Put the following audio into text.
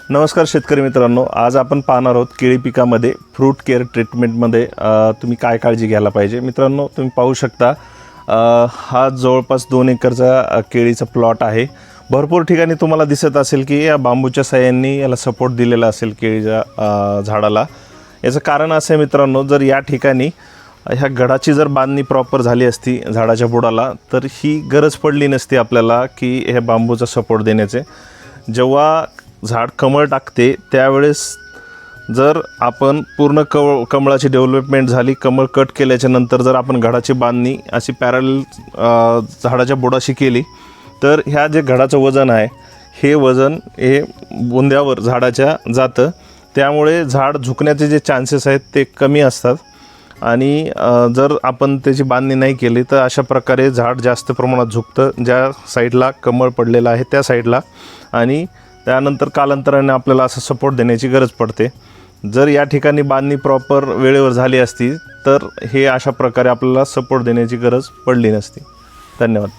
नमस्कार शेतकरी मित्रांनो, आज आपण पाहणार आहोत केळी पिकामध्ये फ्रूट केअर ट्रीटमेंटमध्ये तुम्ही काय काळजी घ्यायला पाहिजे। मित्रांनो, तुम्ही पाहू शकता हा जवळपास 2 एकरचा केळीचा प्लॉट आहे। भरपूर ठिकाणी तुम्हाला दिसत असेल की या बांबूच्या साह्यांनी याला सपोर्ट दिलेला असेल केळीच्या झाडाला। याचं कारण असं आहे मित्रांनो, जर या ठिकाणी ह्या गडाची जर बांधणी प्रॉपर झाली असती झाडाच्या बुडाला तर ही गरज पडली नसती आपल्याला की हे बांबूचा सपोर्ट देण्याचे। जेव्हा झाड कमळ टाकते त्यावेळेस जर आपण पूर्ण कमळाची डेव्हलपमेंट झाली, कमळ कट केल्याच्या नंतर जर आपण घडाची बांधणी अशी पॅरल झाडाच्या बुडाशी केली तर ह्या जे घडाचं वजन आहे हे वजन हे बुंद्यावर झाडाच्या जातं, त्यामुळे झाड झुकण्याचे जे चान्सेस आहेत ते कमी असतात। आणि जर आपण त्याची बांधणी नाही केली तर अशा प्रकारे झाड जास्त प्रमाणात झुकतं ज्या साईडला कमळ पडलेलं आहे त्या साईडला, आणि त्यानंतर कालांतराने आपल्याला असं सपोर्ट देण्याची गरज पडते। जर या ठिकाणी बांधणी प्रॉपर वेळेवर झाली असती तर हे अशा प्रकारे आपल्याला सपोर्ट देण्याची गरज पडली नसती। धन्यवाद।